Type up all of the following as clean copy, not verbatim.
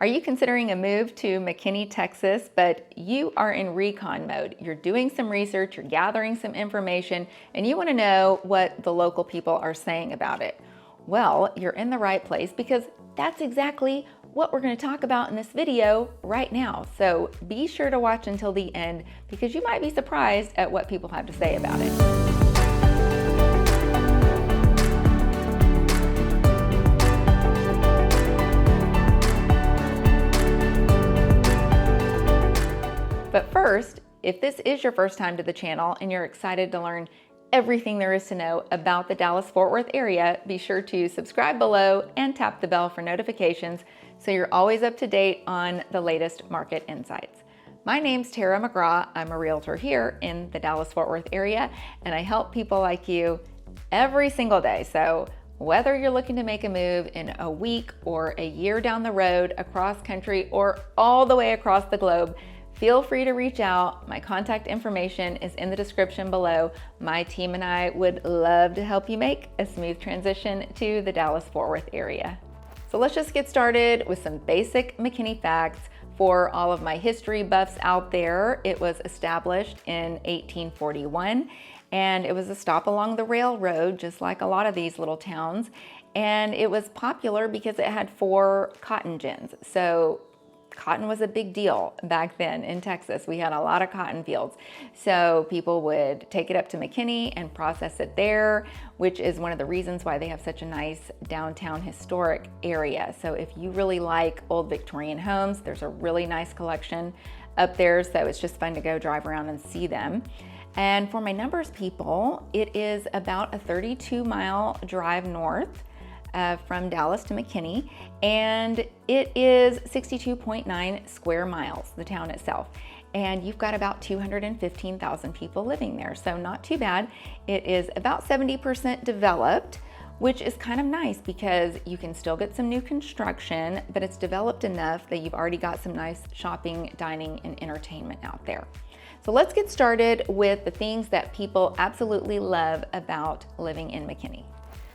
Are you considering a move to McKinney, Texas, but you are in recon mode? You're doing some research, you're gathering some information, and you want to know what the local people are saying about it. Well, you're in the right place because that's exactly what we're going to talk about in this video right now. So be sure to watch until the end because you might be surprised at what people have to say about it. But first, if this is your first time to the channel and you're excited to learn everything there is to know about the Dallas-Fort Worth area, be sure to subscribe below and tap the bell for notifications so you're always up to date on the latest market insights. My name's Tara McGraw. I'm a realtor here in the Dallas-Fort Worth area, and I help people like you every single day. So whether you're looking to make a move in a week or a year down the road, across country, or all the way across the globe, feel free to reach out. My contact information is in the description below. My team and I would love to help you make a smooth transition to the Dallas-Fort Worth area. So let's just get started with some basic McKinney facts for all of my history buffs out there. It was established in 1841, and it was a stop along the railroad, just like a lot of these little towns. And it was popular because it had 4 cotton gins. So cotton was a big deal back then in Texas. We had a lot of cotton fields. So people would take it up to McKinney and process it there, which is one of the reasons why they have such a nice downtown historic area. So if you really like old Victorian homes, there's a really nice collection up there. So it's just fun to go drive around and see them. And for my numbers people, it is about a 32-mile drive north from Dallas to McKinney, and it is 62.9 square miles, the town itself. And you've got about 215,000 people living there, so not too bad. It is about 70% developed, which is kind of nice because you can still get some new construction, but it's developed enough that you've already got some nice shopping, dining, and entertainment out there. So let's get started with the things that people absolutely love about living in McKinney.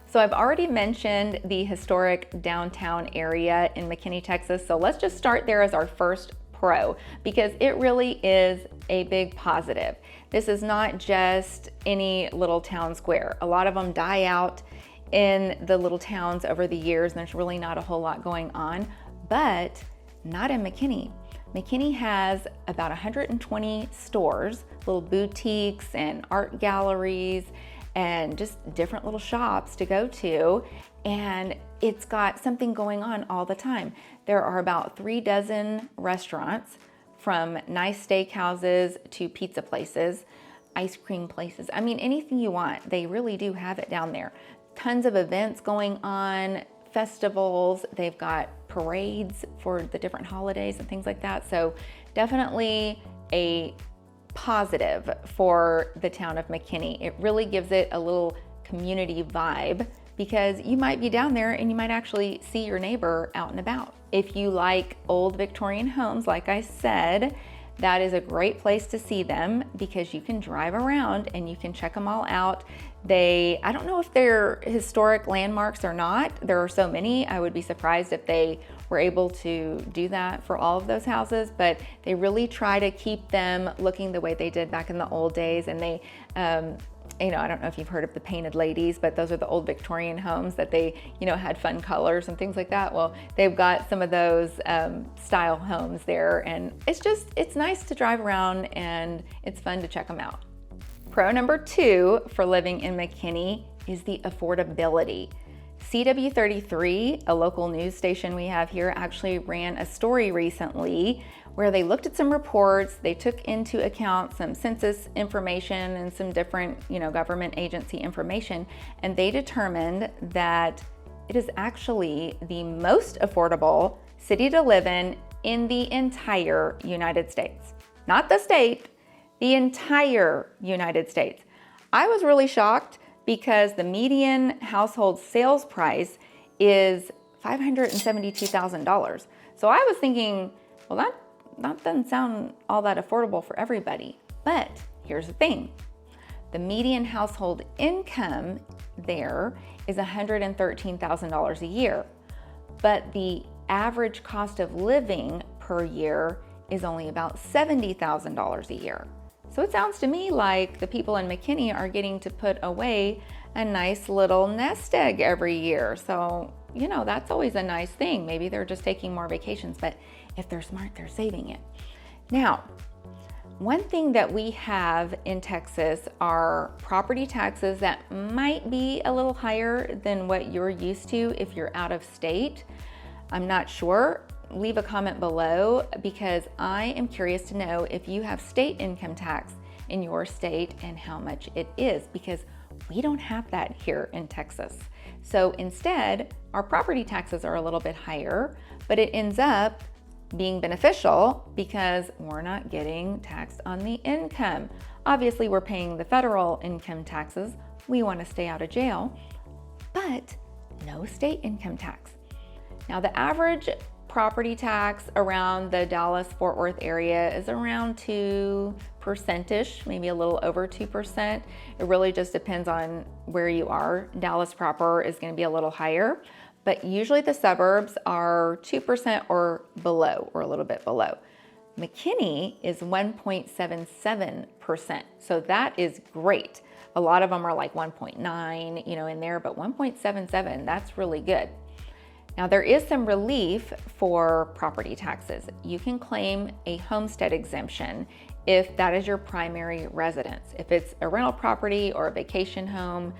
So I've already mentioned the historic downtown area in McKinney, Texas. So let's just start there as our first pro because it really is a big positive. This is not just any little town square. A lot of them die out in the little towns over the years and there's really not a whole lot going on, but not in McKinney. McKinney has about 120 stores, little boutiques and art galleries, and just different little shops to go to, and it's got something going on all the time. There are about 3 dozen restaurants, from nice steakhouses to pizza places, ice cream places. I mean, anything you want, they really do have it down there. Tons of events going on, festivals, they've got parades for the different holidays and things like that. So definitely a positive for the town of McKinney. It really gives it a little community vibe because you might be down there and you might actually see your neighbor out and about. If you like old Victorian homes, like I said, that is a great place to see them because you can drive around and you can check them all out. I don't know if they're historic landmarks or not. There are so many. I would be surprised if they were able to do that for all of those houses, but they really try to keep them looking the way they did back in the old days. And they, I don't know if you've heard of the painted ladies, but those are the old Victorian homes that they, had fun colors and things like that. Well, they've got some of those style homes there, and it's nice to drive around and it's fun to check them out. Pro number 2 for living in McKinney is the affordability. CW33, a local news station we have here, actually ran a story recently where they looked at some reports, they took into account some census information and some different, government agency information, and they determined that it is actually the most affordable city to live in the entire United States. Not the state, the entire United States. I was really shocked because the median household sales price is $572,000. So I was thinking, well, that doesn't sound all that affordable for everybody. But here's the thing. The median household income there is $113,000 a year. But the average cost of living per year is only about $70,000 a year. So it sounds to me like the people in McKinney are getting to put away a nice little nest egg every year. So, that's always a nice thing. Maybe they're just taking more vacations, but if they're smart, they're saving it. Now, one thing that we have in Texas are property taxes that might be a little higher than what you're used to if you're out of state. I'm not sure. Leave a comment below because I am curious to know if you have state income tax in your state and how much it is, because we don't have that here in Texas. So instead, our property taxes are a little bit higher, but it ends up being beneficial because we're not getting taxed on the income. Obviously, we're paying the federal income taxes. We want to stay out of jail, but no state income tax. Now, the average property tax around the Dallas-Fort Worth area is around 2%-ish, maybe a little over 2%. It really just depends on where you are. Dallas proper is going to be a little higher, but usually the suburbs are 2% or below, or a little bit below. McKinney is 1.77%, so that is great. A lot of them are like 1.9, in there, but 1.77, that's really good. Now, there is some relief for property taxes. You can claim a homestead exemption if that is your primary residence. If it's a rental property or a vacation home,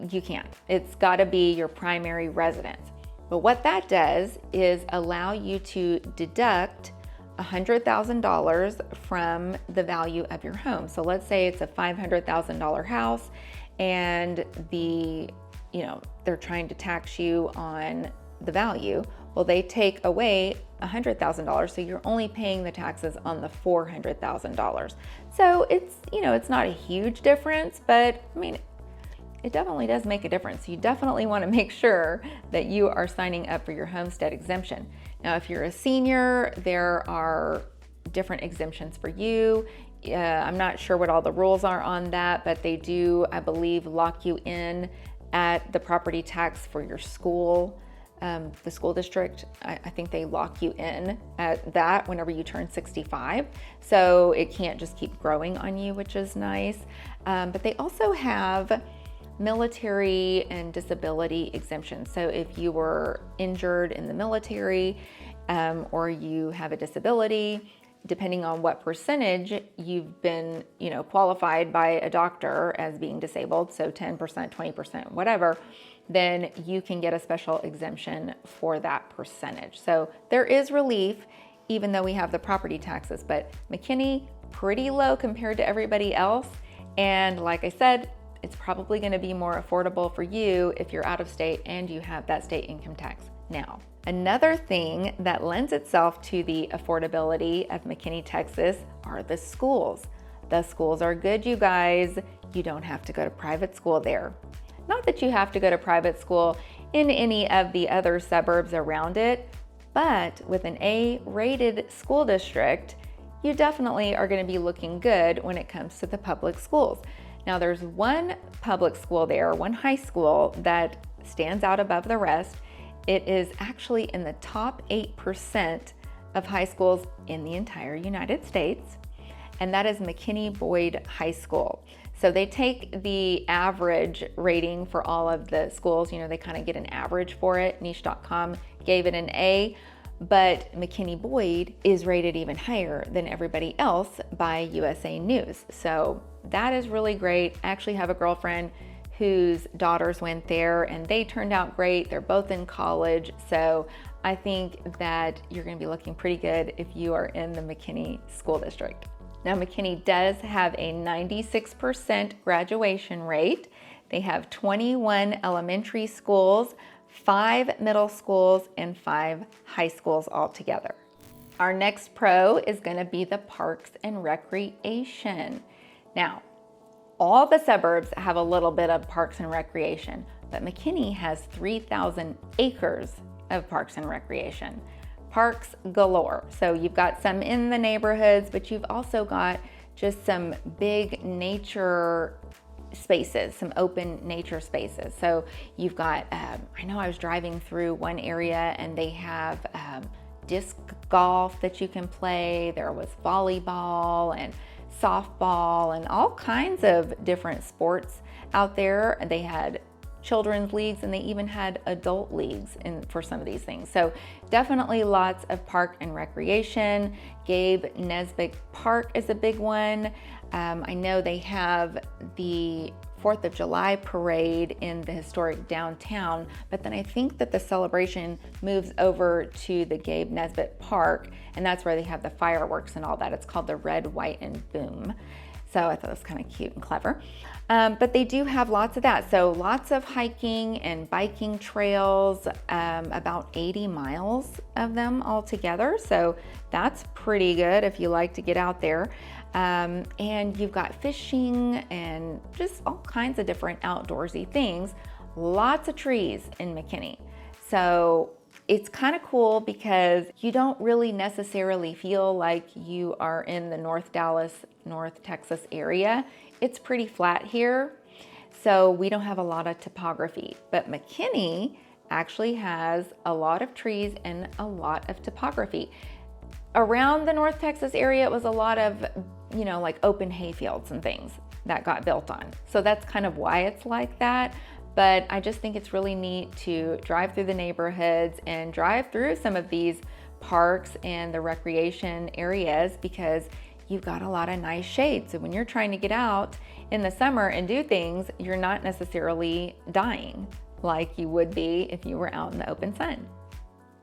you can't. It's got to be your primary residence. But what that does is allow you to deduct $100,000 from the value of your home. So let's say it's a $500,000 house and they're trying to tax you on the value. Well, they take away $100,000, so you're only paying the taxes on the $400,000. So it's not a huge difference, but it definitely does make a difference. You definitely want to make sure that you are signing up for your homestead exemption. Now, if you're a senior, there are different exemptions for you. I'm not sure what all the rules are on that, but they do, I believe, lock you in at the property tax for your school, the school district. I think they lock you in at that whenever you turn 65. So it can't just keep growing on you, which is nice. But they also have military and disability exemptions. So if you were injured in the military or you have a disability, depending on what percentage you've been, qualified by a doctor as being disabled, so 10%, 20%, whatever, then you can get a special exemption for that percentage. So there is relief, even though we have the property taxes, but McKinney, pretty low compared to everybody else. And like I said, it's probably going to be more affordable for you if you're out of state and you have that state income tax now. Another thing that lends itself to the affordability of McKinney, Texas are the schools. The schools are good, you guys. You don't have to go to private school there. Not that you have to go to private school in any of the other suburbs around it, but with an A-rated school district, you definitely are going to be looking good when it comes to the public schools. Now, there's one public school there, one high school that stands out above the rest. It is actually in the top 8% of high schools in the entire United States, and that is McKinney Boyd High School. So they take the average rating for all of the schools, they kind of get an average for it. Niche.com gave it an A, but McKinney Boyd is rated even higher than everybody else by USA News. So that is really great. I actually have a girlfriend whose daughters went there and they turned out great. They're both in college. So I think that you're going to be looking pretty good if you are in the McKinney School District. Now, McKinney does have a 96% graduation rate. They have 21 elementary schools, 5 middle schools, and 5 high schools altogether. Our next pro is going to be the parks and recreation. Now, all the suburbs have a little bit of parks and recreation, but McKinney has 3,000 acres of parks and recreation. Parks galore. So you've got some in the neighborhoods, but you've also got just some big nature spaces, some open nature spaces. So you've got, I know I was driving through one area and they have disc golf that you can play. There was volleyball and softball and all kinds of different sports out there. They had children's leagues and they even had adult leagues for some of these things. So definitely lots of park and recreation. Gabe Nesbitt Park is a big one. I know they have the 4th of July parade in the historic downtown, but then I think that the celebration moves over to the Gabe Nesbitt Park, and that's where they have the fireworks and all that. It's called the Red, White, and Boom. So I thought it was kind of cute and clever. But they do have lots of that. So lots of hiking and biking trails, about 80 miles of them all together. So that's pretty good if you like to get out there. And you've got fishing and just all kinds of different outdoorsy things. Lots of trees in McKinney. So it's kind of cool because you don't really necessarily feel like you are in the North Dallas, North Texas area. It's pretty flat here, so we don't have a lot of topography. But McKinney actually has a lot of trees and a lot of topography. Around the North Texas area, it was a lot of, like open hayfields and things that got built on. So that's kind of why it's like that. But I just think it's really neat to drive through the neighborhoods and drive through some of these parks and the recreation areas because you've got a lot of nice shade. So when you're trying to get out in the summer and do things, you're not necessarily dying like you would be if you were out in the open sun.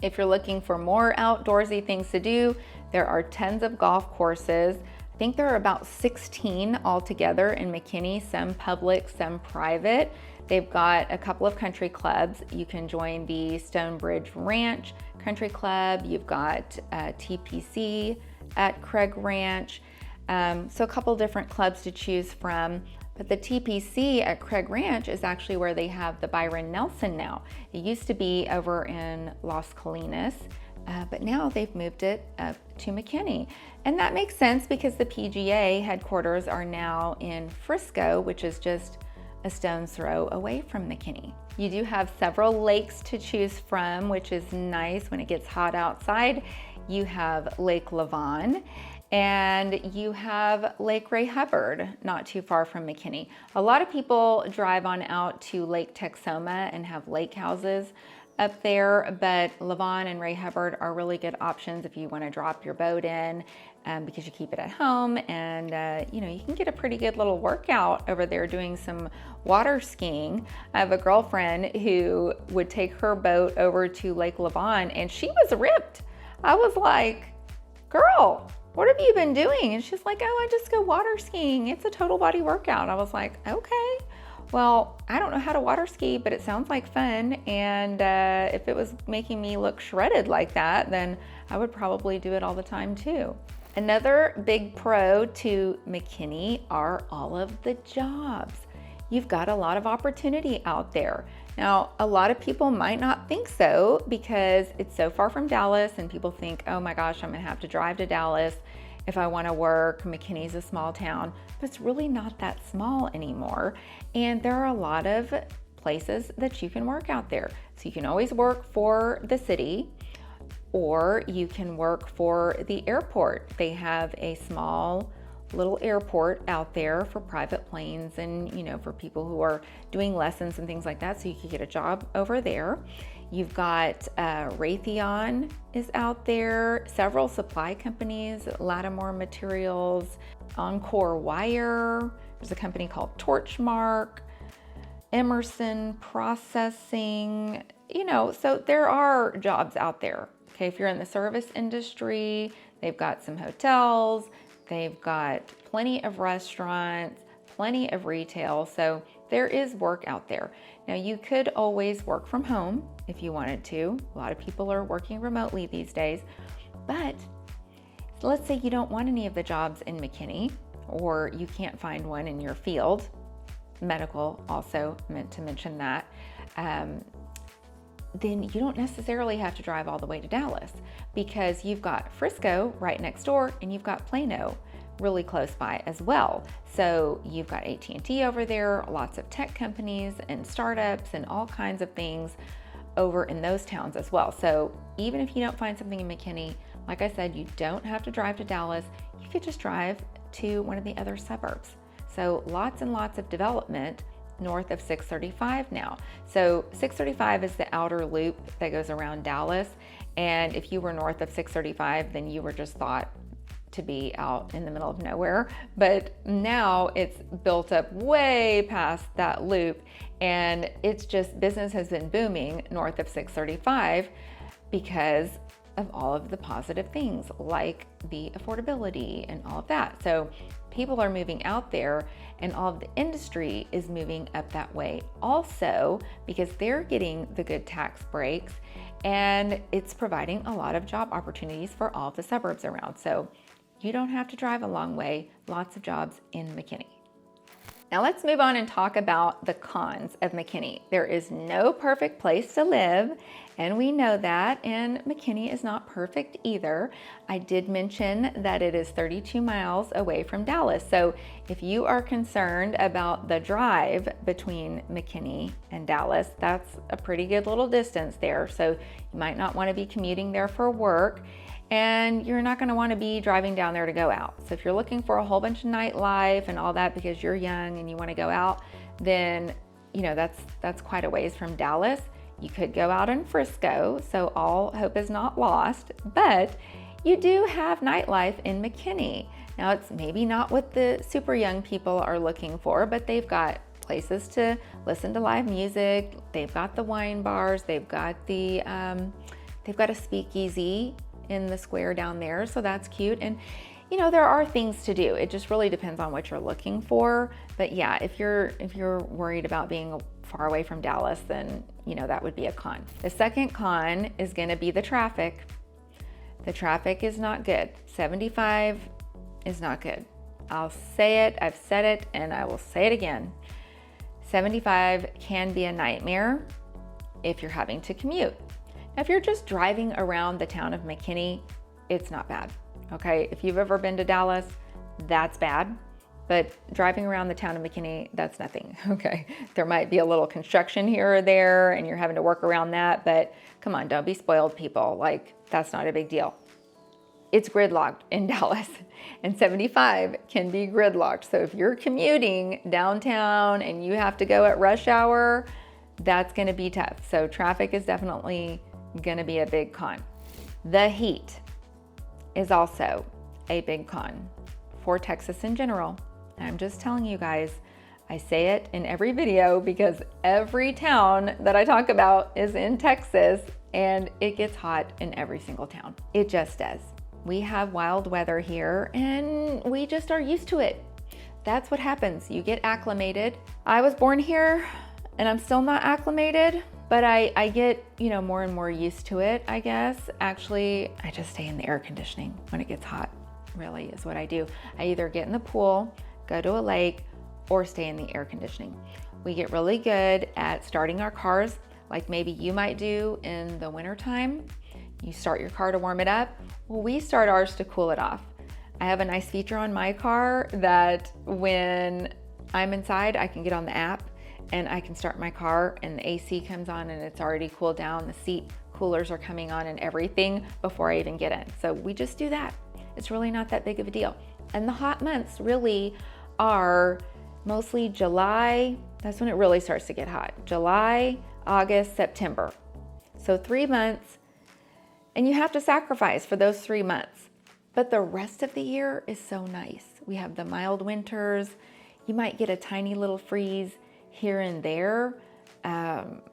If you're looking for more outdoorsy things to do, there are tons of golf courses. I think there are about 16 altogether in McKinney, some public, some private. They've got a couple of country clubs. You can join the Stonebridge Ranch Country Club. You've got TPC at Craig Ranch. So a couple different clubs to choose from. But the TPC at Craig Ranch is actually where they have the Byron Nelson now. It used to be over in Las Colinas, but now they've moved it up to McKinney. And that makes sense because the PGA headquarters are now in Frisco, which is just a stone's throw away from McKinney. You do have several lakes to choose from, which is nice when it gets hot outside. You have Lake Lavon and you have Lake Ray Hubbard, not too far from McKinney. A lot of people drive on out to Lake Texoma and have lake houses up there, but Lavon and Ray Hubbard are really good options if you want to drop your boat in because you keep it at home and you can get a pretty good little workout over there doing some water skiing. I have a girlfriend who would take her boat over to Lake Lavon and she was ripped. I was like, girl, what have you been doing? And she's like, oh, I just go water skiing. It's a total body workout. I was like, okay. Well, I don't know how to water ski, but it sounds like fun. And if it was making me look shredded like that, then I would probably do it all the time too. Another big pro to McKinney are all of the jobs. You've got a lot of opportunity out there. Now, a lot of people might not think so because it's so far from Dallas and people think, oh my gosh, I'm gonna have to drive to Dallas if I wanna work. McKinney's a small town, but it's really not that small anymore. And there are a lot of places that you can work out there. So you can always work for the city or you can work for the airport. They have a small little airport out there for private planes and for people who are doing lessons and things like that, so you could get a job over there. You've got Raytheon is out there, several supply companies, Lattimore Materials, Encore Wire, there's a company called Torchmark, Emerson Processing, so there are jobs out there. Okay, if you're in the service industry, they've got some hotels, they've got plenty of restaurants, plenty of retail, so there is work out there. Now you could always work from home if you wanted to. A lot of people are working remotely these days, but let's say you don't want any of the jobs in McKinney or you can't find one in your field. Medical also meant to mention that. Then you don't necessarily have to drive all the way to Dallas because you've got Frisco right next door and you've got Plano really close by as well. So you've got AT&T over there, lots of tech companies and startups and all kinds of things over in those towns as well. So even if you don't find something in McKinney, like I said, you don't have to drive to Dallas. You could just drive to one of the other suburbs. So lots and lots of development north of 635 now. So 635 is the outer loop that goes around Dallas. And if you were north of 635, then you were just thought to be out in the middle of nowhere. But now it's built up way past that loop, and it's just, business has been booming north of 635 because of all of the positive things like the affordability and all of that. So people are moving out there, and all of the industry is moving up that way also because they're getting the good tax breaks, and it's providing a lot of job opportunities for all of the suburbs around. So you don't have to drive a long way, lots of jobs in McKinney. Now let's move on and talk about the cons of McKinney. There is no perfect place to live, and we know that, and McKinney is not perfect either. I did mention that it is 32 miles away from Dallas. So if you are concerned about the drive between McKinney and Dallas, that's a pretty good little distance there. So you might not want to be commuting there for work, and you're not going to want to be driving down there to go out. So if you're looking for a whole bunch of nightlife and all that because you're young and you want to go out, then that's quite a ways from Dallas. You could go out in Frisco, so all hope is not lost, but you do have nightlife in McKinney. Now it's maybe not what the super young people are looking for, but they've got places to listen to live music. They've got the wine bars. They've got a speakeasy in the square down there, so that's cute. And there are things to do. It just really depends on what you're looking for. But yeah, if you're worried about being far away from Dallas, then that would be a con. The second con is going to be the traffic. The traffic is not good. 75 is not good. I'll say it, I've said it, and I will say it again. 75 can be a nightmare if you're having to commute. Now, if you're just driving around the town of McKinney, it's not bad, okay? If you've ever been to Dallas, that's bad, but driving around the town of McKinney, that's nothing, okay? There might be a little construction here or there, and you're having to work around that, but come on, don't be spoiled, people. Like, that's not a big deal. It's gridlocked in Dallas, and 75 can be gridlocked. So if you're commuting downtown and you have to go at rush hour, that's gonna be tough. So traffic is definitely gonna be a big con. The heat is also a big con for Texas in general. I'm just telling you guys, I say it in every video because every town that I talk about is in Texas, and it gets hot in every single town. It just does. We have wild weather here, and we just are used to it. That's what happens. You get acclimated. I was born here, and I'm still not acclimated, but I get, more and more used to it, I guess. Actually, I just stay in the air conditioning when it gets hot, really is what I do. I either get in the pool, go to a lake, or stay in the air conditioning. We get really good at starting our cars, like maybe you might do in the wintertime. You start your car to warm it up. Well, we start ours to cool it off. I have a nice feature on my car that when I'm inside, I can get on the app and I can start my car, and the AC comes on and it's already cooled down. The seat coolers are coming on and everything before I even get in. So we just do that. It's really not that big of a deal. And the hot months really are mostly July. That's when it really starts to get hot. July, August, September. So 3 months, and you have to sacrifice for those 3 months. But the rest of the year is so nice. We have the mild winters. You might get a tiny little freeze here and there,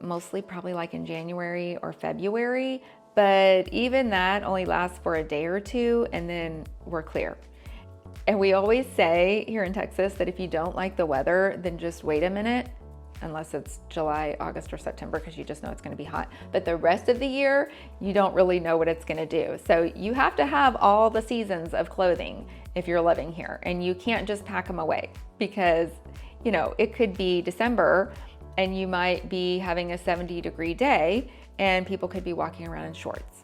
mostly probably like in January or February. But even that only lasts for a day or two, and then we're clear. And we always say here in Texas that if you don't like the weather, then just wait a minute, unless it's July, August, or September, because you just know it's going to be hot. But the rest of the year, you don't really know what it's going to do. So you have to have all the seasons of clothing if you're living here, and you can't just pack them away because, it could be December and you might be having a 70-degree day and people could be walking around in shorts.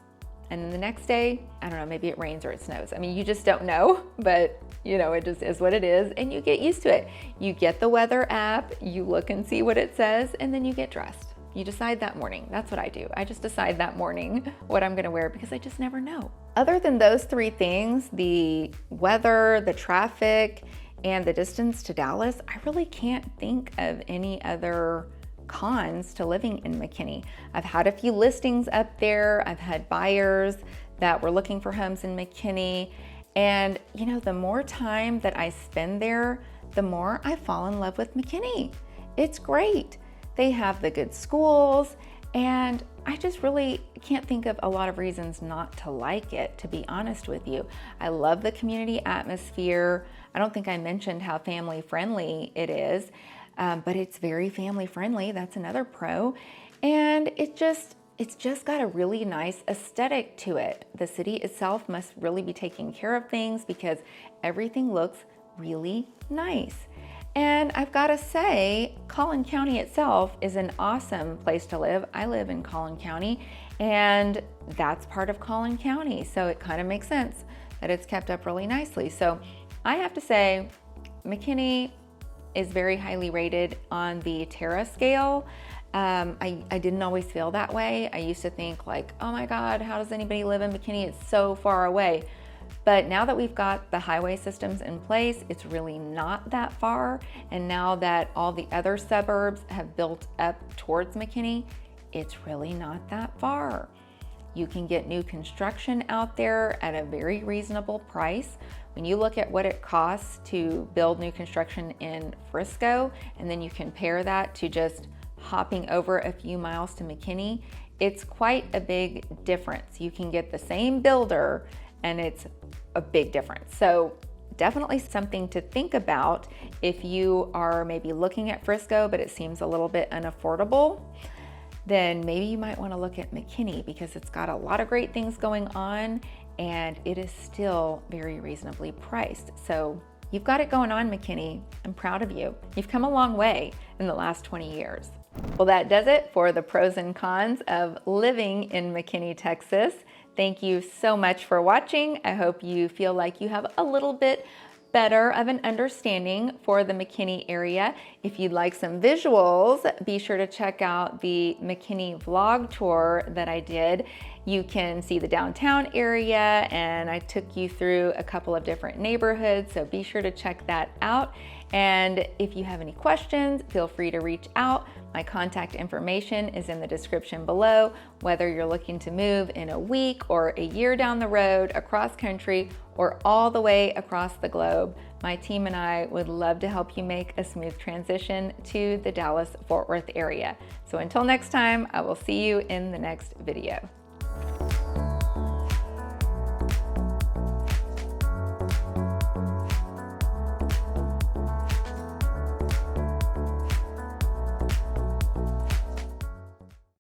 and then the next day, I don't know, maybe it rains or it snows. I mean, you just don't know, but you know, it just is what it is, and you get used to it. You get the weather app, you look and see what it says, and then you get dressed. You decide that morning. That's what I do. I just decide that morning what I'm gonna wear because I just never know. Other than those three things, the weather, the traffic, and the distance to Dallas, I really can't think of any other cons to living in McKinney. I've had a few listings up there. I've had buyers that were looking for homes in McKinney. And you know, the more time that I spend there, the more I fall in love with McKinney. It's great. They have the good schools, and I just really can't think of a lot of reasons not to like it, to be honest with you. I love the community atmosphere. I don't think I mentioned how family friendly it is, but it's very family friendly. That's another pro. And it's just got a really nice aesthetic to it. The city itself must really be taking care of things because everything looks really nice. And I've got to say, Collin County itself is an awesome place to live. I live in Collin County, and that's part of Collin County. So it kind of makes sense that it's kept up really nicely. So I have to say, McKinney is very highly rated on the Terra scale. I didn't always feel that way. I used to think like, oh my God, how does anybody live in McKinney? It's so far away. But now that we've got the highway systems in place, it's really not that far. And now that all the other suburbs have built up towards McKinney, it's really not that far. You can get new construction out there at a very reasonable price. When you look at what it costs to build new construction in Frisco, and then you compare that to just hopping over a few miles to McKinney, it's quite a big difference. You can get the same builder and it's a big difference. So definitely something to think about if you are maybe looking at Frisco, but it seems a little bit unaffordable, then maybe you might want to look at McKinney because it's got a lot of great things going on and it is still very reasonably priced. So you've got it going on, McKinney. I'm proud of you. You've come a long way in the last 20 years. Well, that does it for the pros and cons of living in McKinney, Texas. Thank you so much for watching. I hope you feel like you have a little bit better of an understanding for the McKinney area. If you'd like some visuals, be sure to check out the McKinney vlog tour that I did. You can see the downtown area, and I took you through a couple of different neighborhoods, so be sure to check that out. And if you have any questions, feel free to reach out. My contact information is in the description below. Whether you're looking to move in a week or a year down the road, across country, or all the way across the globe, my team and I would love to help you make a smooth transition to the Dallas-Fort Worth area. So until next time, I will see you in the next video.